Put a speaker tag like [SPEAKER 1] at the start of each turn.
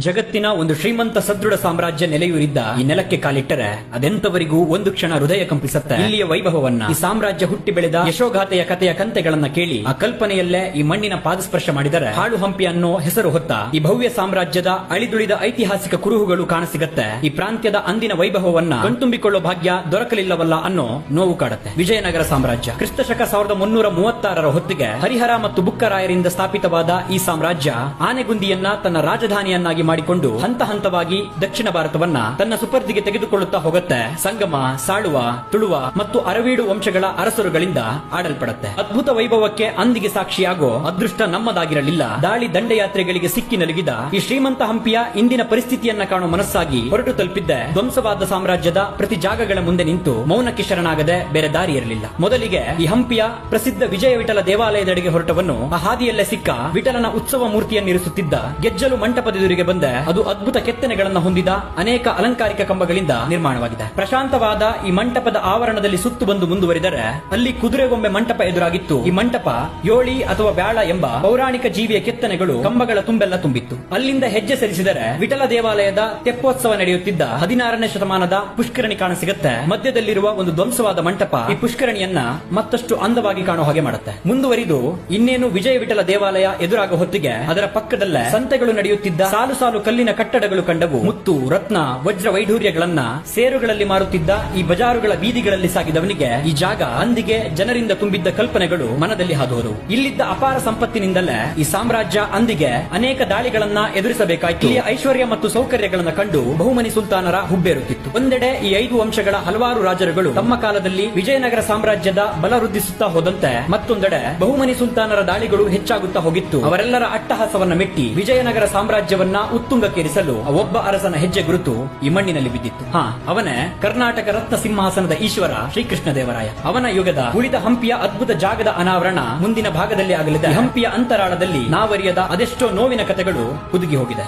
[SPEAKER 1] ಜಗತ್ತಿನ ಒಂದು ಶ್ರೀಮಂತ ಸದೃಢ ಸಾಮ್ರಾಜ್ಯ ನೆಲೆಯೂರಿದ್ದ ಈ ನೆಲಕ್ಕೆ ಕಾಲಿಟ್ಟರೆ ಅದೆಂತವರಿಗೂ ಒಂದು ಕ್ಷಣ ಹೃದಯ ಕಂಪಿಸುತ್ತೆ. ಇಲ್ಲಿಯ ವೈಭವವನ್ನ, ಈ ಸಾಮ್ರಾಜ್ಯ ಹುಟ್ಟಿ ಬೆಳೆದ ಯಶೋಗಾಥೆಯ ಕಥೆಯ ಕಂತೆಗಳನ್ನ ಕೇಳಿ ಆ ಕಲ್ಪನೆಯಲ್ಲೇ ಈ ಮಣ್ಣಿನ ಪಾದಸ್ಪರ್ಶ ಮಾಡಿದರೆ ಹಾಳು ಹಂಪಿ ಅನ್ನೋ ಹೆಸರು ಹೊತ್ತ ಈ ಭವ್ಯ ಸಾಮ್ರಾಜ್ಯದ ಅಳಿದುಳಿದ ಐತಿಹಾಸಿಕ ಕುರುಹುಗಳು ಕಾಣಸಿಗತ್ತೆ. ಈ ಪ್ರಾಂತ್ಯದ ಅಂದಿನ ವೈಭವವನ್ನ ಕಣ್ತುಂಬಿಕೊಳ್ಳೋ ಭಾಗ್ಯ ದೊರಕಲಿಲ್ಲವಲ್ಲ ಅನ್ನೋ ನೋವು ಕಾಡುತ್ತೆ. ವಿಜಯನಗರ ಸಾಮ್ರಾಜ್ಯ ಕ್ರಿಸ್ತಶಕ 1336 ಹೊತ್ತಿಗೆ ಹರಿಹರ ಮತ್ತು ಬುಕ್ಕರಾಯರಿಂದ ಸ್ಥಾಪಿತವಾದ ಈ ಸಾಮ್ರಾಜ್ಯ ಆನೆಗುಂದಿಯನ್ನ ತನ್ನ ರಾಜಧಾನಿಯನ್ನಾಗಿ ಮಾಡಿಕೊಂಡು ಹಂತ ಹಂತವಾಗಿ ದಕ್ಷಿಣ ಭಾರತವನ್ನ ತನ್ನ ಸುಪರ್ದಿಗೆ ತೆಗೆದುಕೊಳ್ಳುತ್ತಾ ಹೋಗುತ್ತೆ. ಸಂಗಮ, ಸಾಳುವ, ತುಳುವ ಮತ್ತು ಅರವೀಡು ವಂಶಗಳ ಅರಸರುಗಳಿಂದ ಆಡಲ್ಪಡುತ್ತೆ. ಅದ್ಭುತ ವೈಭವಕ್ಕೆ ಅಂದಿಗೆ ಸಾಕ್ಷಿಯಾಗೋ ಅದೃಷ್ಟ ನಮ್ಮದಾಗಿರಲಿಲ್ಲ. ದಾಳಿ ದಂಡಯಾತ್ರೆಗಳಿಗೆ ಸಿಕ್ಕಿ ನಲುಗಿದ ಈ ಶ್ರೀಮಂತ ಹಂಪಿಯ ಇಂದಿನ ಪರಿಸ್ಥಿತಿಯನ್ನ ಕಾಣೋ ಮನಸ್ಸಾಗಿ ಹೊರಟು ತಲುಪಿದ್ದೆ ಧ್ವಂಸವಾದ ಸಾಮ್ರಾಜ್ಯದ ಪ್ರತಿ ಜಾಗಗಳ ಮುಂದೆ ನಿಂತು ಮೌನಕ್ಕೆ ಶರಣಾಗದೆ ಬೇರೆ ದಾರಿ ಇರಲಿಲ್ಲ. ಮೊದಲಿಗೆ ಈ ಹಂಪಿಯ ಪ್ರಸಿದ್ಧ ವಿಜಯ ವಿಠಲ ದೇವಾಲಯದೆಡೆಗೆ ಹೊರಟವನು ಆ ಹಾದಿಯಲ್ಲೇ ಸಿಕ್ಕ ವಿಠಲನ ಉತ್ಸವ ಮೂರ್ತಿಯನ್ನಿರಿಸುತ್ತಿದ್ದ ಗೆಜ್ಜಲು ಮಂಟಪದೆದುರಿಗೆ ಬಂದೆ. ಅದು ಅದ್ಭುತ ಕೆತ್ತನೆಗಳನ್ನು ಹೊಂದಿದ ಅನೇಕ ಅಲಂಕಾರಿಕ ಕಂಬಗಳಿಂದ ನಿರ್ಮಾಣವಾಗಿದೆ. ಪ್ರಶಾಂತವಾದ ಈ ಮಂಟಪದ ಆವರಣದಲ್ಲಿ ಸುತ್ತು ಬಂದು ಮುಂದುವರಿದರೆ ಅಲ್ಲಿ ಕುದುರೆಗೊಂಬೆ ಮಂಟಪ ಎದುರಾಗಿತ್ತು. ಈ ಮಂಟಪ ಯೋಳಿ ಅಥವಾ ಬ್ಯಾಳ ಎಂಬ ಪೌರಾಣಿಕ ಜೀವಿಯ ಕೆತ್ತನೆಗಳು ಕಂಬಗಳ ತುಂಬೆಲ್ಲ ತುಂಬಿತ್ತು. ಅಲ್ಲಿಂದ ಹೆಜ್ಜೆ ಸರಿಸಿದರೆ ವಿಠಲ ದೇವಾಲಯದ ತೆಪ್ಪೋತ್ಸವ ನಡೆಯುತ್ತಿದ್ದ 16ನೇ ಶತಮಾನದ ಪುಷ್ಕರಣಿ ಕಾಣಸಿಗುತ್ತೆ. ಮಧ್ಯದಲ್ಲಿರುವ ಒಂದು ಧ್ವಂಸವಾದ ಮಂಟಪ ಈ ಪುಷ್ಕರಣಿಯನ್ನ ಮತ್ತಷ್ಟು ಅಂದವಾಗಿ ಕಾಣೋ ಹಾಗೆ ಮಾಡುತ್ತೆ. ಮುಂದುವರಿದು ಇನ್ನೇನು ವಿಜಯ ವಿಠಲ ದೇವಾಲಯ ಎದುರಾಗ ಹೊತ್ತಿಗೆ ಅದರ ಪಕ್ಕದಲ್ಲೇ ಸಂತೆಗಳು ನಡೆಯುತ್ತಿದ್ದ ಸಾಲು ಸಾಲು ಕಲ್ಲಿನ ಕಟ್ಟಡಗಳು ಕಂಡವು. ಮುತ್ತು, ರತ್ನ, ವಜ್ರ ವೈಢೂರ್ಯಗಳನ್ನ ಸೇರುಗಳಲ್ಲಿ ಮಾರುತ್ತಿದ್ದ ಈ ಬಜಾರುಗಳ ಬೀದಿಗಳಲ್ಲಿ ಸಾಗಿದವನಿಗೆ ಈ ಜಾಗ ಅಂದಿಗೆ ಜನರಿಂದ ತುಂಬಿದ್ದ ಕಲ್ಪನೆಗಳು ಮನದಲ್ಲಿ ಹಾದುವರು. ಇಲ್ಲಿದ್ದ ಅಪಾರ ಸಂಪತ್ತಿನಿಂದಲೇ ಈ ಸಾಮ್ರಾಜ್ಯ ಅಂದಿಗೆ ಅನೇಕ ದಾಳಿಗಳನ್ನ ಎದುರಿಸಬೇಕಾಯಿತು. ಇಲ್ಲಿಯ ಐಶ್ವರ್ಯ ಮತ್ತು ಸೌಕರ್ಯಗಳನ್ನ ಕಂಡು ಬಹುಮನಿ ಸುಲ್ತಾನರ ಹುಬ್ಬೇರುತ್ತಿತ್ತು. ಒಂದೆಡೆ ಈ 5 ವಂಶಗಳ ಹಲವಾರು ರಾಜರುಗಳು ತಮ್ಮ ಕಾಲದಲ್ಲಿ ವಿಜಯನಗರ ಸಾಮ್ರಾಜ್ಯದ ಬಲ ವೃದ್ಧಿಸುತ್ತಾ ಹೋದಂತೆ ಮತ್ತೊಂದೆಡೆ ಬಹುಮನಿ ಸುಲ್ತಾನರ ದಾಳಿಗಳು ಹೆಚ್ಚಾಗುತ್ತಾ ಹೋಗಿತ್ತು. ಅವರೆಲ್ಲರ ಅಟ್ಟಹಾಸವನ್ನ ಮೆಟ್ಟಿ ವಿಜಯನಗರ ಸಾಮ್ರಾಜ್ಯವನ್ನ ಉತ್ತುಂಗಕ್ಕೇರಿಸಲು ಒಬ್ಬ ಅರಸನ ಹೆಜ್ಜೆ ಗುರುತು ಈ ಮಣ್ಣಿನಲ್ಲಿ ಬಿದ್ದಿತ್ತು. ಅವನೇ ಕರ್ನಾಟಕ ರತ್ನ ಸಿಂಹಾಸನದ ಈಶ್ವರ ಶ್ರೀಕೃಷ್ಣ ದೇವರಾಯ. ಅವನ ಯುಗದ ಉಳಿದ ಹಂಪಿಯ ಅದ್ಭುತ ಜಾಗದ ಅನಾವರಣ ಮುಂದಿನ ಭಾಗದಲ್ಲಿ ಆಗಲಿದೆ. ಹಂಪಿಯ ಅಂತರಾಳದಲ್ಲಿ ನಾವರಿಯದ ಅದೆಷ್ಟೋ ನೋವಿನ ಕಥೆಗಳು ಹುದುಗಿ ಹೋಗಿದೆ.